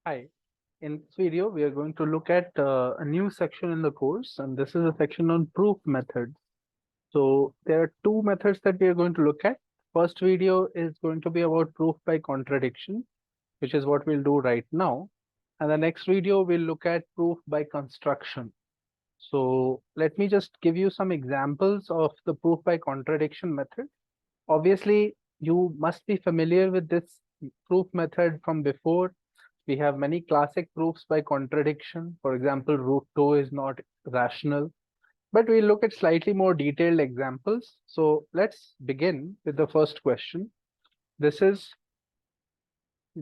Hi, in this video, we are going to look at a new section in the course, and this is a section on proof methods. So there are two methods that we are going to look at. First video is going to be about proof by contradiction, which is what we'll do right now. And the next video, we'll look at proof by construction. So let me just give you some examples of the proof by contradiction method. Obviously, you must be familiar with this proof method from before. We have many classic proofs by contradiction. For example, root 2 is not rational. But we'll look at slightly more detailed examples. So let's begin with the first question. This is,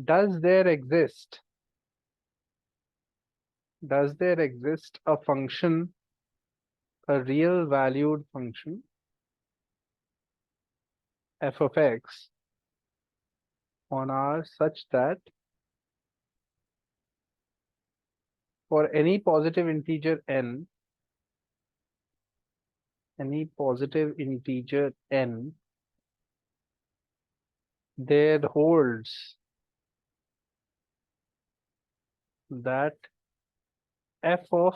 does there exist a function, a real valued function, f of x, on R such that for any positive integer n, there holds that f of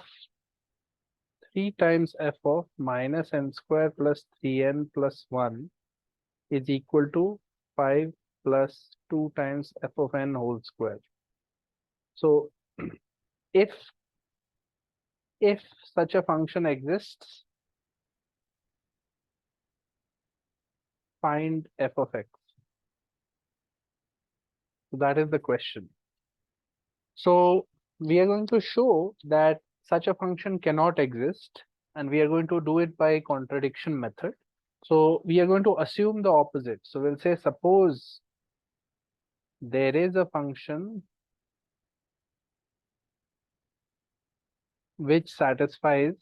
3 times f of minus n square plus 3n plus 1 is equal to 5 plus 2 times f of n whole square. So if such a function exists, find f of x. So that is the question. So we are going to show that such a function cannot exist, and we are going to do it by contradiction method. So we are going to assume the opposite. So we'll say, suppose there is a function which satisfies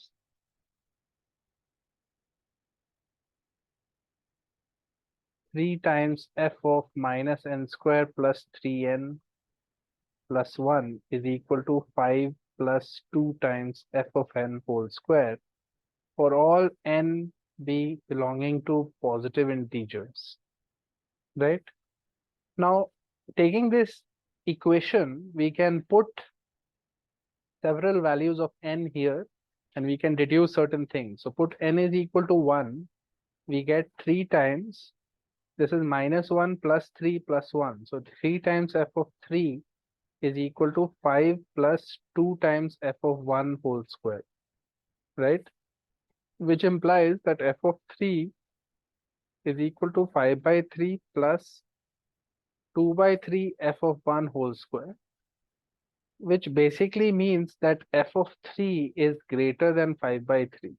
three times f of minus n square plus 3n plus 1 is equal to 5 plus 2 times f of n whole square for all n be belonging to positive integers, right? Now, taking this equation, we can put several values of n here, and we can deduce certain things. So put n is equal to 1, we get 3 times, this is minus 1 plus 3 plus 1. So 3 times f of 3 is equal to 5 plus 2 times f of 1 whole square, right? Which implies that f of 3 is equal to 5 by 3 plus 2 by 3 f of 1 whole square, which basically means that f of 3 is greater than 5 by 3.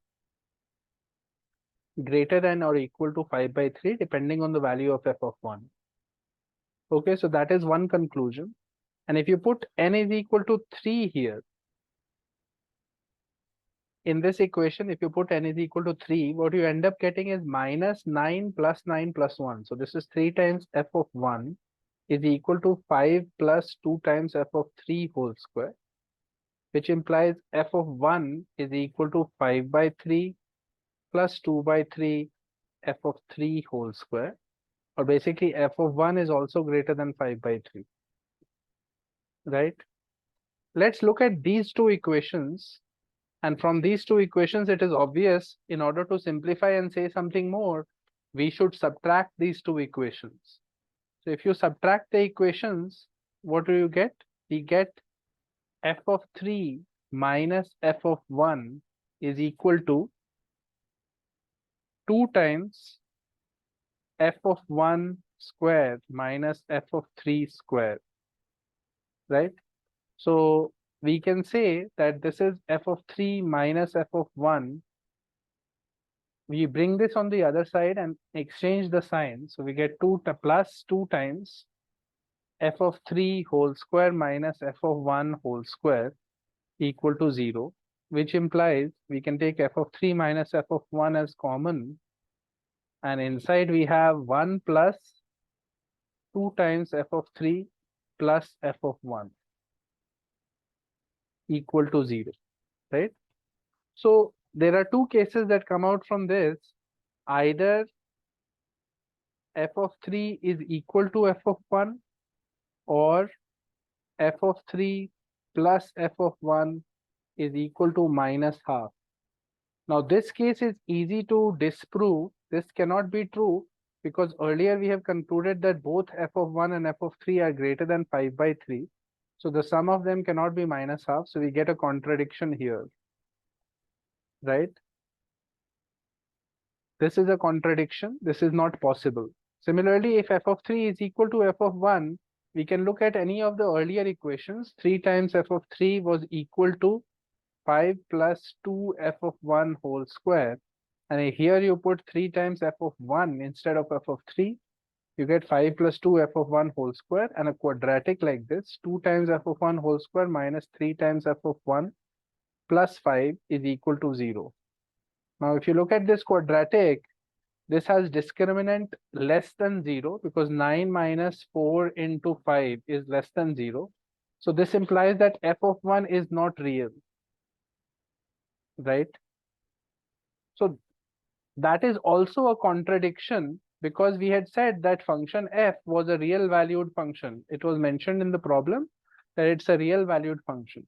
Greater than or equal to 5 by 3 depending on the value of f of 1. Okay, so that is one conclusion. And if you put n is equal to 3 here, in this equation, if you put n is equal to 3, what you end up getting is minus 9 plus 9 plus 1. So this is 3 times f of 1 is equal to 5 plus 2 times f of 3 whole square, which implies f of 1 is equal to 5 by 3 plus 2 by 3 f of 3 whole square, or basically f of 1 is also greater than 5 by 3, right? Let's look at these two equations. And from these two equations, it is obvious, in order to simplify and say something more, we should subtract these two equations. So if you subtract the equations, what do you get? We get f of 3 minus f of 1 is equal to 2 times f of 1 square minus f of 3 square, right? So we can say that this is f of 3 minus f of 1. We bring this on the other side and exchange the sign. So we get 2 plus 2 times f of 3 whole square minus f of 1 whole square equal to 0, which implies we can take f of 3 minus f of 1 as common. And inside we have 1 plus 2 times f of 3 plus f of 1 equal to 0, right? So there are two cases that come out from this. Either f of 3 is equal to f of 1, or f of 3 plus f of 1 is equal to minus half. Now this case is easy to disprove. This cannot be true because earlier we have concluded that both f of 1 and f of 3 are greater than 5 by 3. So the sum of them cannot be minus half. So we get a contradiction here, right? This is a contradiction. This is not possible. Similarly, if f of 3 is equal to f of 1, we can look at any of the earlier equations. 3 times f of 3 was equal to 5 plus 2 f of 1 whole square. And here you put 3 times f of 1 instead of f of 3. You get 5 plus 2 f of 1 whole square, and a quadratic like this. 2 times f of 1 whole square minus 3 times f of 1 plus 5 is equal to 0. Now if you look at this quadratic, this has discriminant less than 0 because 9 minus 4 into 5 is less than 0. So this implies that f of 1 is not real, right? So that is also a contradiction because we had said that function f was a real valued function. It was mentioned in the problem that it's a real valued function.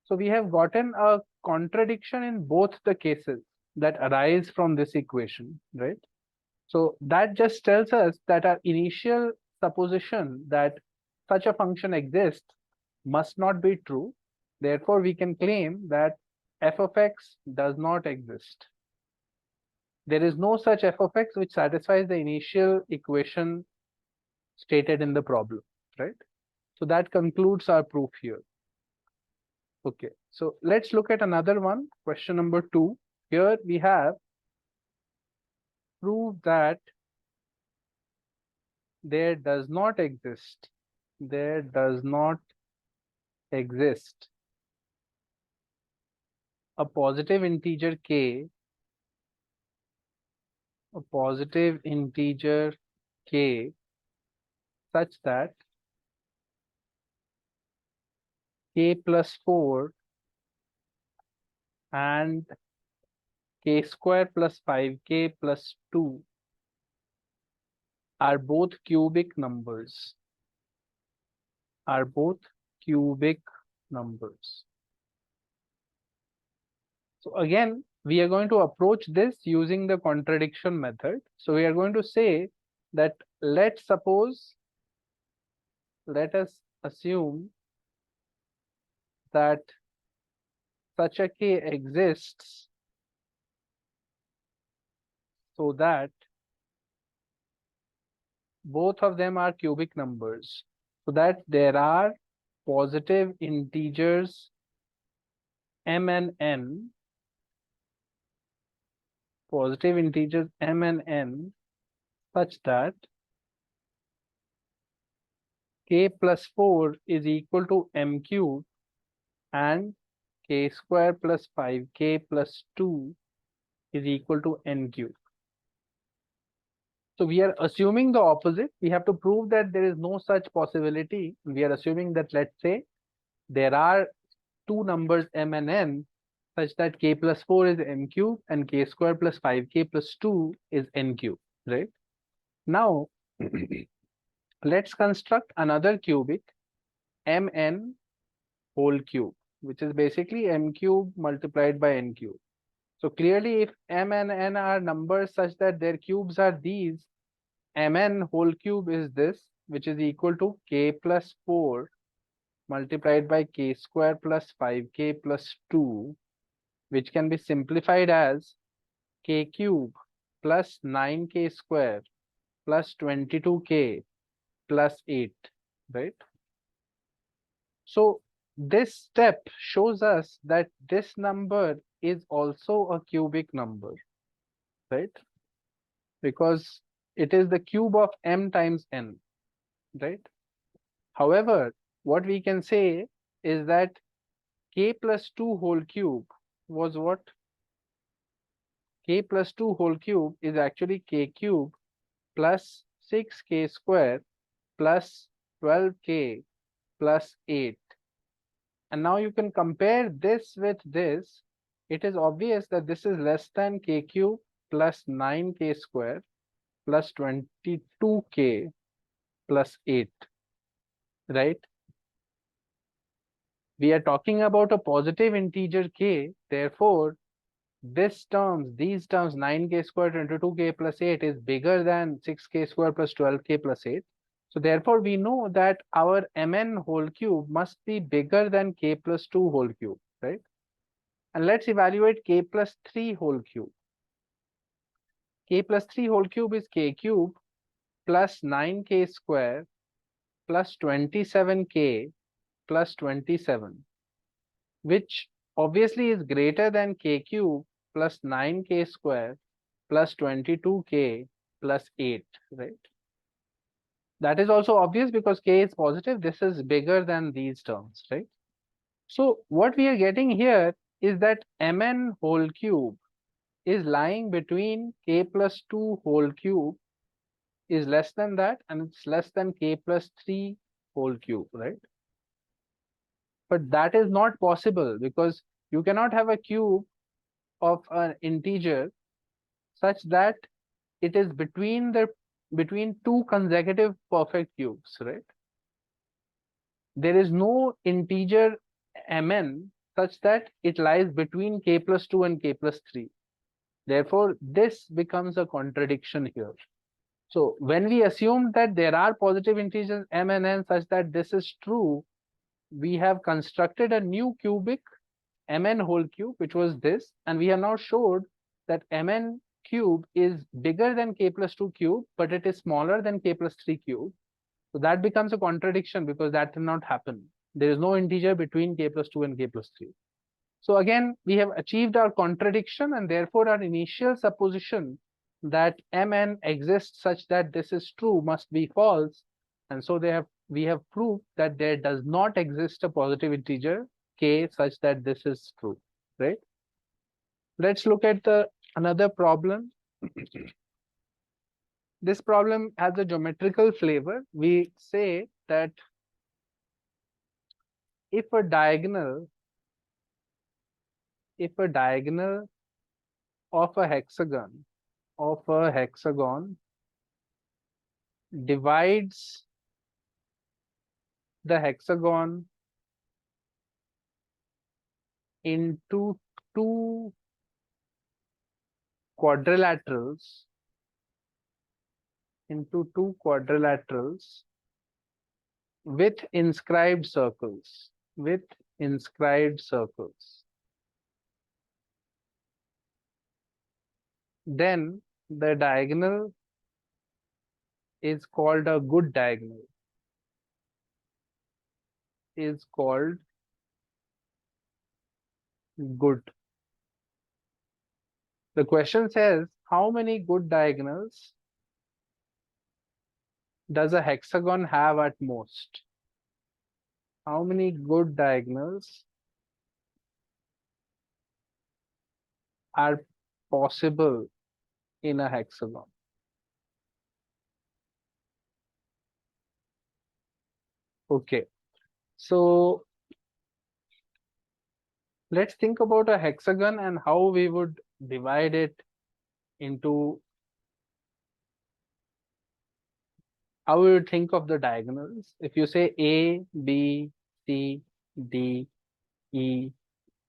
So we have gotten a contradiction in both the cases that arise from this equation, right? So that just tells us that our initial supposition that such a function exists must not be true. Therefore, we can claim that f of x does not exist. There is no such f of x which satisfies the initial equation stated in the problem, right? So that concludes our proof here. Okay, so let's look at another one, question number 2. Here we have prove that there does not exist a positive integer k such that k plus 4 and k square plus 5k plus 2 are both cubic numbers. So again, we are going to approach this using the contradiction method. So we are going to say that let us assume that such a k exists so that both of them are cubic numbers, so that there are positive integers m and n, such that k plus 4 is equal to m cube and k square plus 5k plus 2 is equal to n cube. So we are assuming the opposite. We have to prove that there is no such possibility. We are assuming that, let's say, there are two numbers m and n such that k plus 4 is m cube and k square plus 5k plus 2 is n cube, right? Now, let's construct another cubic mn whole cube, which is basically m cube multiplied by n cube. So clearly, if m and n are numbers such that their cubes are these, mn whole cube is this, which is equal to k plus 4 multiplied by k square plus 5k plus 2, which can be simplified as k cube plus 9k square plus 22k plus 8, right? So this step shows us that this number is also a cubic number, right? Because it is the cube of m times n, right? However, what we can say is that k plus 2 whole cube was what? K plus 2 whole cube is actually k cube plus 6k square plus 12k plus 8. And now you can compare this with this. It is obvious that this is less than k cube plus 9k square plus 22k plus 8, right? We are talking about a positive integer k, therefore these terms 9k square 22k plus 8 is bigger than 6k square plus 12k plus 8. So therefore we know that our mn whole cube must be bigger than k plus 2 whole cube, right? And let's evaluate k plus 3 whole cube. K plus 3 whole cube is k cube plus 9k square plus 27k plus 27, which obviously is greater than k cube plus 9k square plus 22k plus 8, right? That is also obvious because k is positive. This is bigger than these terms, right? So what we are getting here is that mn whole cube is lying between k plus 2 whole cube is less than that, and it's less than k plus 3 whole cube, right? But that is not possible because you cannot have a cube of an integer such that it is between two consecutive perfect cubes, right? There is no integer mn such that it lies between k plus 2 and k plus 3. Therefore, this becomes a contradiction here. So when we assume that there are positive integers m and n such that this is true, we have constructed a new cubic mn whole cube, which was this, and we have now showed that mn cube is bigger than k plus 2 cube, but it is smaller than k plus 3 cube. So that becomes a contradiction because that cannot happen. There is no integer between k plus 2 and k plus 3. So again, we have achieved our contradiction, and therefore our initial supposition that mn exists such that this is true must be false. And so we have proved that there does not exist a positive integer k such that this is true, right? Let's look at another problem. This problem has a geometrical flavor. We say that if a diagonal of a hexagon divides the hexagon into two quadrilaterals with inscribed circles, then the diagonal is called a good diagonal, is called good. The question says, how many good diagonals does a hexagon have at most? How many good diagonals are possible in a hexagon? Okay, so let's think about a hexagon and how we would divide it into, how we would think of the diagonals. If you say A, B, C, D, E,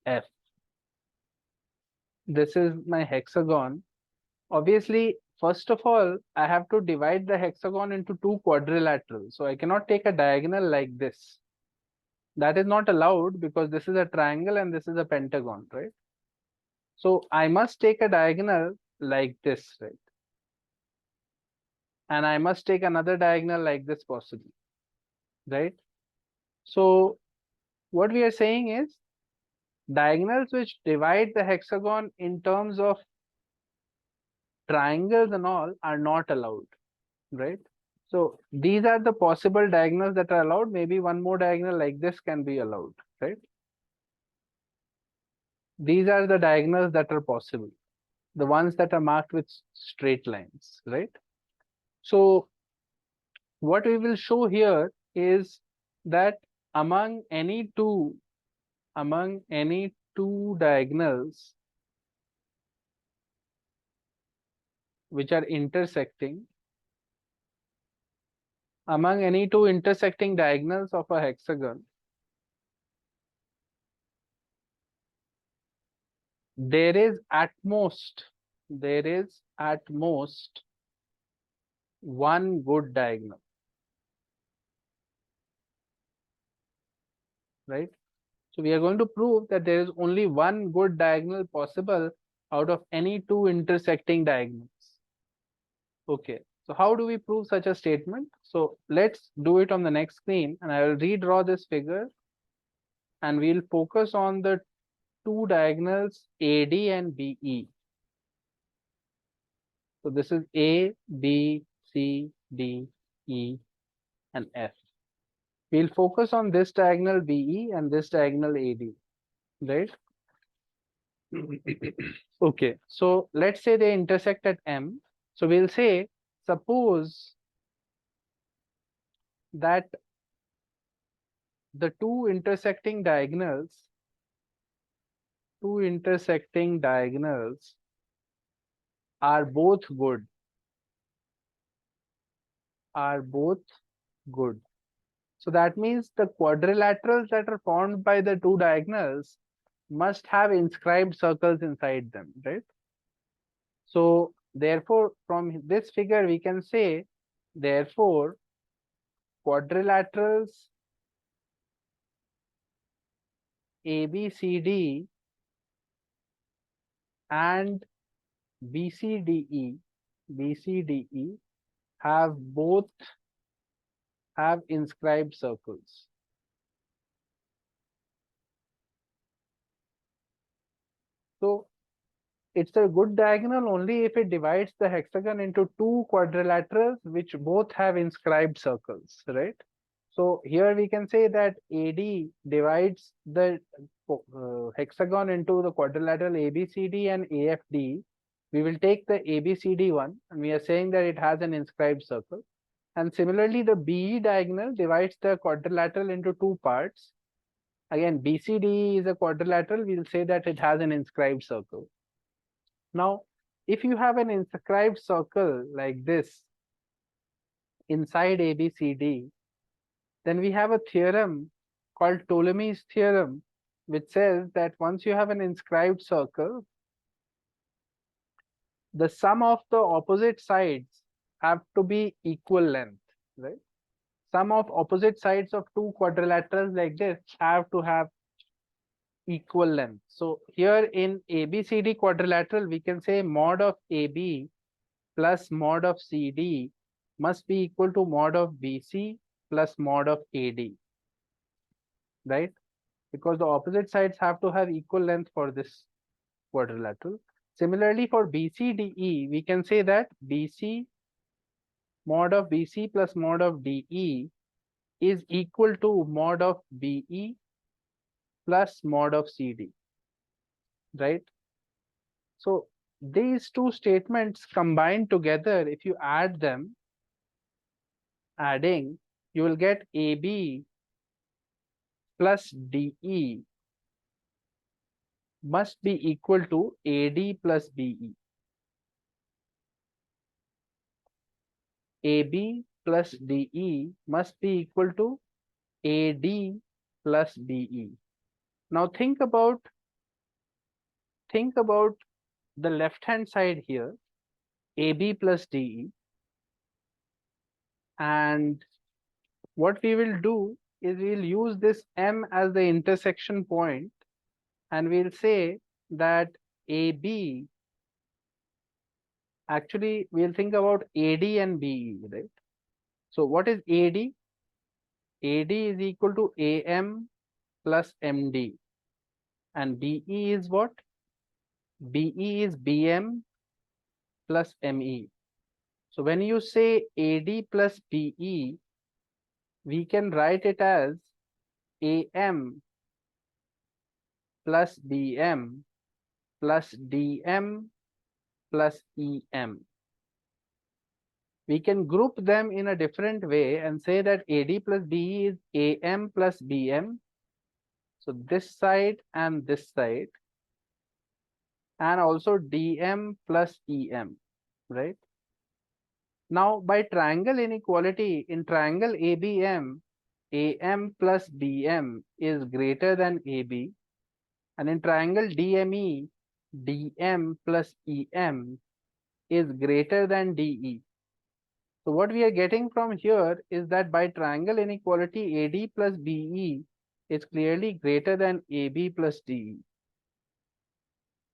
F, this is my hexagon. Obviously, first of all, I have to divide the hexagon into two quadrilaterals. So I cannot take a diagonal like this. That is not allowed because this is a triangle and this is a pentagon, right? So I must take a diagonal like this, right? And I must take another diagonal like this possibly, right? So what we are saying is diagonals which divide the hexagon in terms of triangles and all are not allowed, right? So these are the possible diagonals that are allowed. Maybe one more diagonal like this can be allowed, right? These are the diagonals that are possible, the ones that are marked with straight lines, right? So what we will show here is that among any two diagonals which are intersecting, among any two intersecting diagonals of a hexagon, there is at most one good diagonal, right? So we are going to prove that there is only one good diagonal possible out of any two intersecting diagonals. Okay, so how do we prove such a statement? So let's do it on the next screen, and I will redraw this figure, and we'll focus on the two diagonals AD and BE. So this is A, B, C, D, E, and F. We'll focus on this diagonal BE and this diagonal AD, right? Okay, so let's say they intersect at M. So we'll say, suppose that the two intersecting diagonals are both good, So that means the quadrilaterals that are formed by the two diagonals must have inscribed circles inside them, right? So therefore, from this figure, we can say, therefore, quadrilaterals ABCD and BCDE have both have inscribed circles. So it's a good diagonal only if it divides the hexagon into two quadrilaterals which both have inscribed circles, right? So here we can say that AD divides the hexagon into the quadrilateral ABCD and AFD. We will take the ABCD one, and we are saying that it has an inscribed circle. And similarly, the BE diagonal divides the quadrilateral into two parts. Again, BCD is a quadrilateral. We'll say that it has an inscribed circle. Now, if you have an inscribed circle like this inside ABCD, then we have a theorem called Ptolemy's theorem, which says that once you have an inscribed circle, the sum of the opposite sides have to be equal length, right? Sum of opposite sides of two quadrilaterals like this have to have equal length. So here in ABCD quadrilateral, we can say mod of AB plus mod of CD must be equal to mod of BC plus mod of AD, right? Because the opposite sides have to have equal length for this quadrilateral. Similarly, for BCDE, we can say that BC mod of BC plus mod of DE is equal to mod of BE plus mod of CD, right? So these two statements combined together, if you add them, you will get AB plus DE must be equal to AD plus BE. AB plus DE must be equal to AD plus BE. Now think about the left hand side here, AB plus DE, and what we will do is we'll use this M as the intersection point, and we'll say that AB, actually we'll think about AD and BE, right? So what is AD? AD is equal to AM plus MD, and BE is what? BE is BM plus ME. So when you say AD plus BE, we can write it as AM plus BM plus DM plus EM. We can group them in a different way and say that AD plus BE is AM plus BM. So this side and this side, and also DM plus EM, right? Now by triangle inequality, in triangle ABM, AM plus BM is greater than AB, and in triangle DME, dm plus em is greater than de. So what we are getting from here is that by triangle inequality AD plus BE is clearly greater than AB plus DE.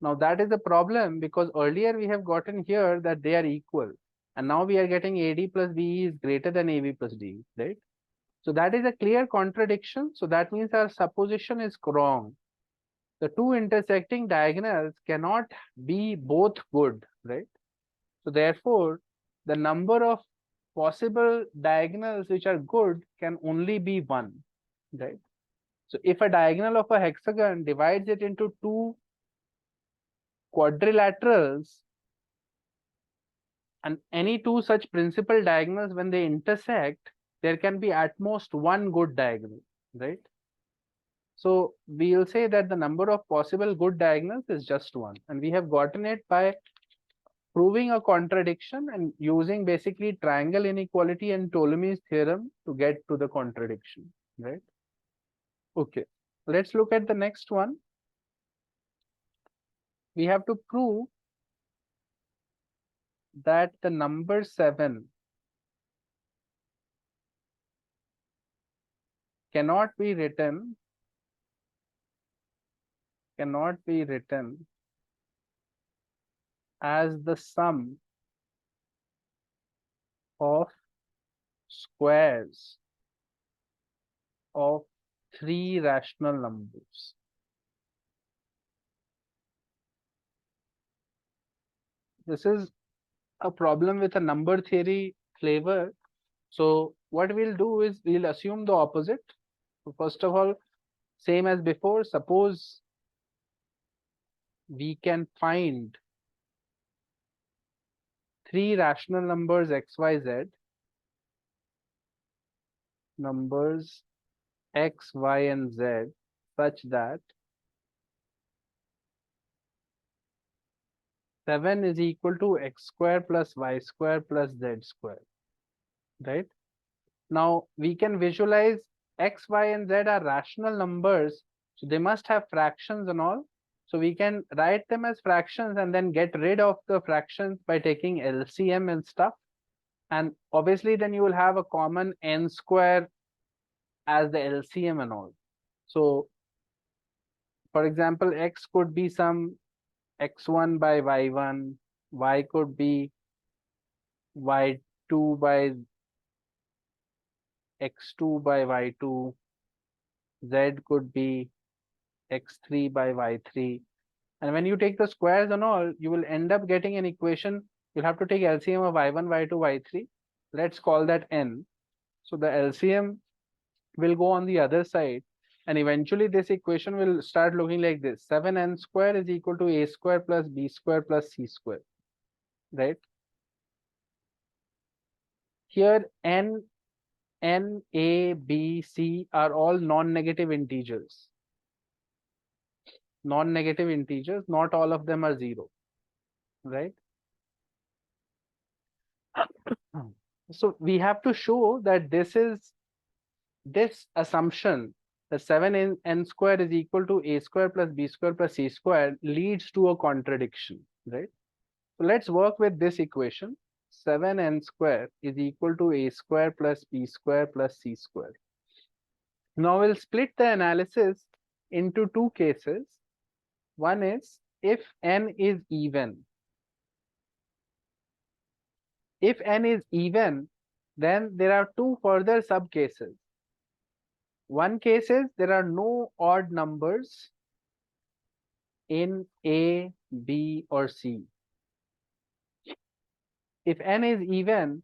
Now that is a problem because earlier we have gotten here that they are equal, and now we are getting AD plus BE is greater than AB plus DE, right? So that is a clear contradiction. So that means our supposition is wrong. The two intersecting diagonals cannot be both good, right? So therefore, the number of possible diagonals which are good can only be one, right? So if a diagonal of a hexagon divides it into two quadrilaterals, and any two such principal diagonals, when they intersect, there can be at most one good diagonal, right? So we'll say that the number of possible good diagonals is just one, and we have gotten it by proving a contradiction and using basically triangle inequality and Ptolemy's theorem to get to the contradiction, right? Okay, let's look at the next one. We have to prove that the number 7 cannot be written as the sum of squares of three rational numbers. This is a problem with a number theory flavor. So what we'll do is we'll assume the opposite. So first of all, same as before, suppose we can find three rational numbers x, y, z, numbers x, y, and z, such that 7 is equal to x square plus y square plus z square, right? Now we can visualize x, y, and z are rational numbers, so they must have fractions and all. So we can write them as fractions and then get rid of the fractions by taking LCM and stuff. And obviously then you will have a common n square as the LCM and all. So for example, x could be some x1 by y1, y could be y2 by x2 by y2, z could be x3 by y3. And when you take the squares and all, you will end up getting an equation. You'll have to take LCM of y1, y2, y3. Let's call that n. So the LCM will go on the other side. And eventually this equation will start looking like this. 7n square is equal to a square plus b square plus c square, right? Here n, a, b, c are all non-negative integers. Non-negative integers, not all of them are zero, right? So we have to show that this assumption that 7n square is equal to a square plus b square plus c square leads to a contradiction, right? So let's work with this equation. 7n square is equal to a square plus b square plus c square. Now we'll split the analysis into two cases. One is if n is even. If n is even, then there are two further subcases. One case is there are no odd numbers in A, B, or C. If n is even,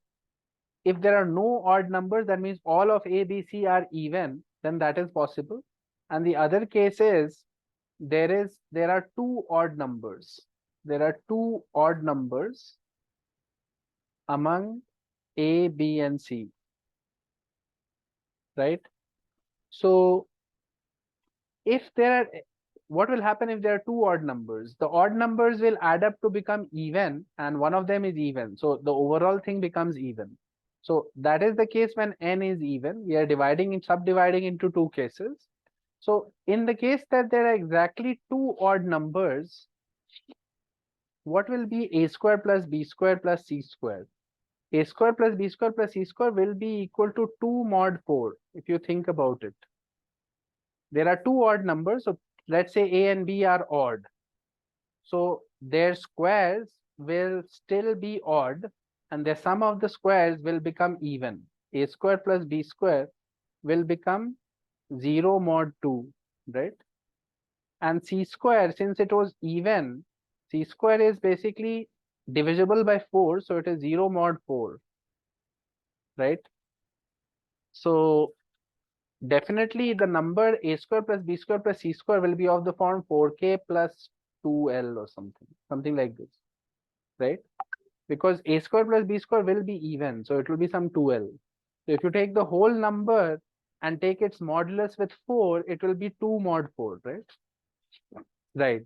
if there are no odd numbers, that means all of A, B, C are even, then that is possible. And the other case is there are two odd numbers. There are two odd numbers among A, B, and C, right? So if there are, what will happen if there are two odd numbers? The odd numbers will add up to become even, and one of them is even. So the overall thing becomes even. So that is the case when n is even. We are subdividing into two cases. So in the case that there are exactly two odd numbers, what will be a square plus b square plus c square? A square plus b square plus c square will be equal to 2 mod 4, if you think about it. There are two odd numbers, so let's say a and b are odd. So their squares will still be odd, and the sum of the squares will become even. A square plus b square will become 0 mod 2, right? And c square, since it was even, c square is basically divisible by 4, so it is 0 mod 4, right? So definitely the number a square plus b square plus c square will be of the form 4k plus 2l or something like this, right? Because a square plus b square will be even, so it will be some 2l. So if you take the whole number and take its modulus with 4, it will be 2 mod 4, right? Right.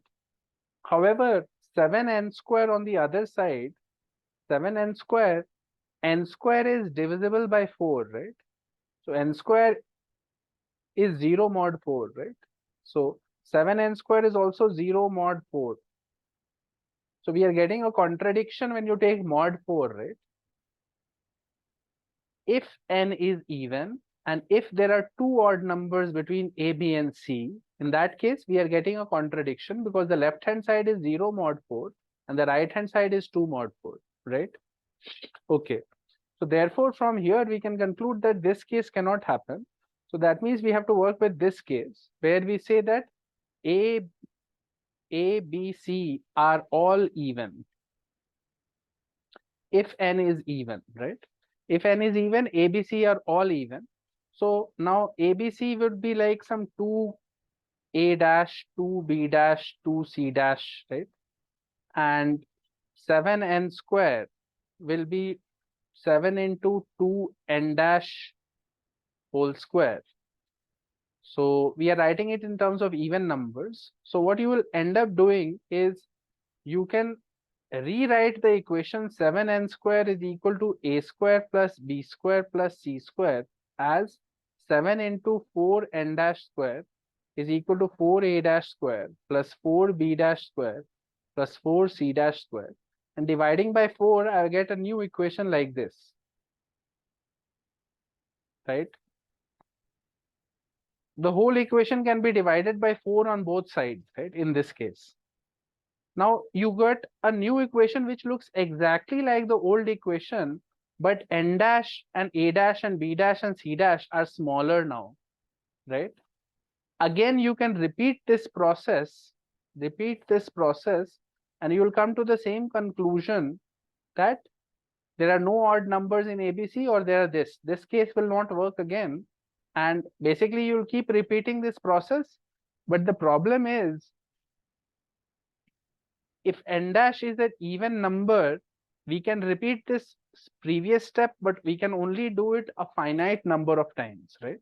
However, 7n square on the other side, 7n square is divisible by 4, right? So n square is 0 mod 4, right? So 7n square is also 0 mod 4. So we are getting a contradiction when you take mod 4, right? If n is even, and if there are two odd numbers between a, b, and c, in that case, we are getting a contradiction because the left-hand side is 0 mod 4 and the right-hand side is 2 mod 4, right? Okay. So therefore, from here, we can conclude that this case cannot happen. So that means we have to work with this case where we say that A, B, C are all even if n is even, right? If n is even, A, B, C are all even. So now A, B, C would be like some 2A dash, 2B dash, 2C dash, right? And 7n square will be 7 into 2n dash whole square. So we are writing it in terms of even numbers. So what you will end up doing is you can rewrite the equation 7n square is equal to a square plus b square plus c square as 7 into 4n dash square is equal to 4a dash square plus 4b dash square plus 4c dash square. And dividing by 4, I get a new equation like this, right? The whole equation can be divided by 4 on both sides, right? In this case. Now you get a new equation which looks exactly like the old equation, but n dash and a dash and b dash and c dash are smaller now, right? Again, you can repeat this process, and you will come to the same conclusion that there are no odd numbers in ABC or there are this. This case will not work again. And basically, you'll keep repeating this process. But the problem is, if n dash is an even number, we can repeat this previous step, but we can only do it a finite number of times, right?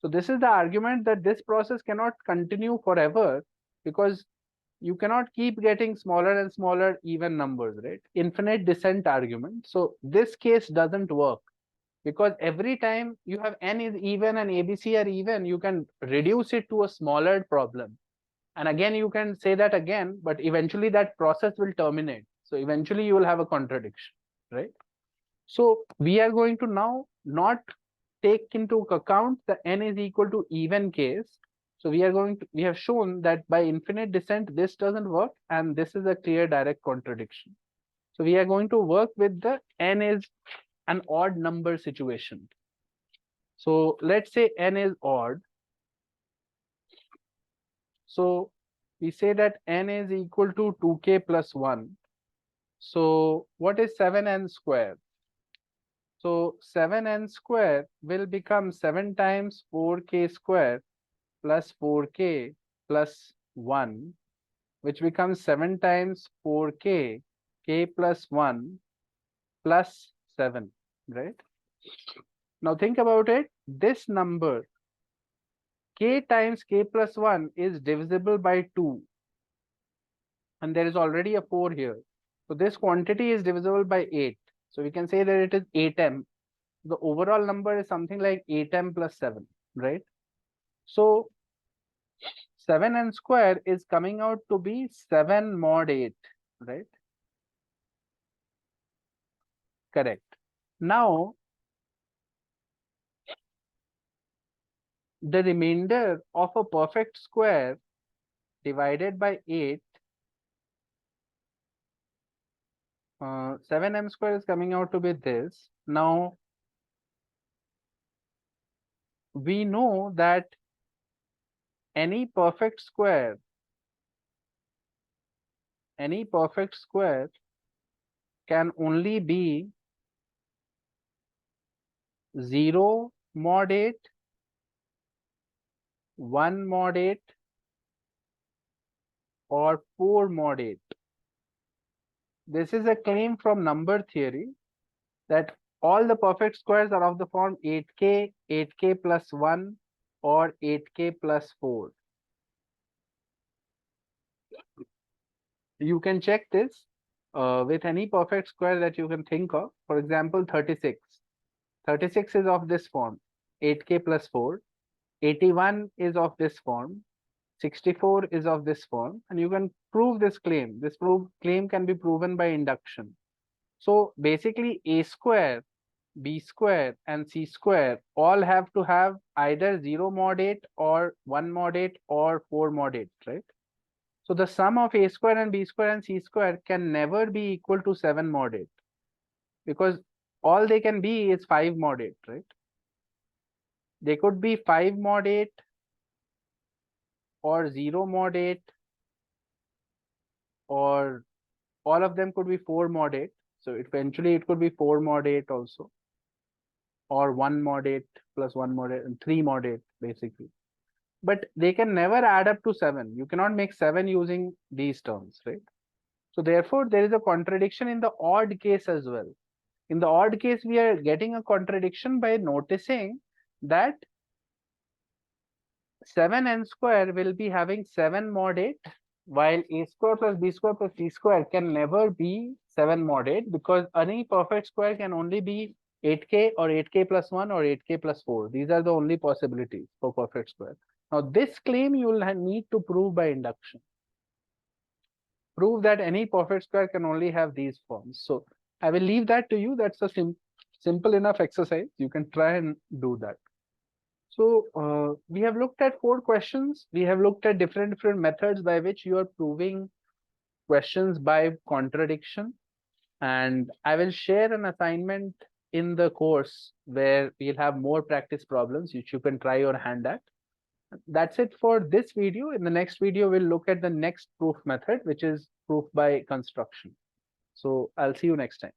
So this is the argument that this process cannot continue forever because you cannot keep getting smaller and smaller even numbers, right? Infinite descent argument. So this case doesn't work because every time you have n is even and ABC are even, you can reduce it to a smaller problem. And again, you can say that again, but eventually that process will terminate. So eventually you will have a contradiction, right? So we are going to now not take into account the n is equal to even case. So we have shown that by infinite descent, this doesn't work, and this is a clear direct contradiction. So we are going to work with the n is an odd number situation. So let's say n is odd. So we say that n is equal to 2k plus 1. So what is 7n square? So 7n square will become 7 times 4k square plus 4k plus 1, which becomes 7 times 4k, k plus 1 plus 7, right? Now think about it. This number, k times k plus 1 is divisible by 2. And there is already a 4 here. So this quantity is divisible by 8. So we can say that it is 8m. The overall number is something like 8m plus 7, right? So 7n square is coming out to be 7 mod 8, right? Correct. Now, the remainder of a perfect square divided by 8, 7m square is coming out to be this. Now, we know that any perfect square can only be 0 mod 8, 1 mod 8, or 4 mod 8. This is a claim from number theory that all the perfect squares are of the form 8k, 8k plus 1, or 8k plus 4. You can check this with any perfect square that you can think of. For example, 36. 36 is of this form, 8k plus 4. 81 is of this form. 64 is of this form. And you can prove this claim. This claim can be proven by induction. So basically, a square, b square, and c square all have to have either 0 mod 8 or 1 mod 8 or 4 mod 8, right? So the sum of a square and b square and c square can never be equal to 7 mod 8, because all they can be is 5 mod 8, right? They could be 5 mod 8 or 0 mod 8, or all of them could be 4 mod 8. So eventually it could be 4 mod 8 also, or 1 mod 8 plus 1 mod 8 and 3 mod 8 basically. But they can never add up to 7. You cannot make 7 using these terms, right? So therefore, there is a contradiction in the odd case as well. In the odd case, we are getting a contradiction by noticing that 7n square will be having 7 mod 8, while a square plus b square plus c square can never be 7 mod 8, because any perfect square can only be 8k or 8k plus 1 or 8k plus 4. These are the only possibilities for perfect square. Now, this claim you will need to prove by induction. Prove that any perfect square can only have these forms. So I will leave that to you. That's a simple enough exercise. You can try and do that. So we have looked at 4 questions. We have looked at different methods by which you are proving questions by contradiction. And I will share an assignment in the course where we'll have more practice problems which you can try your hand at. That's it for this video. In the next video, we'll look at the next proof method, which is proof by construction. So I'll see you next time.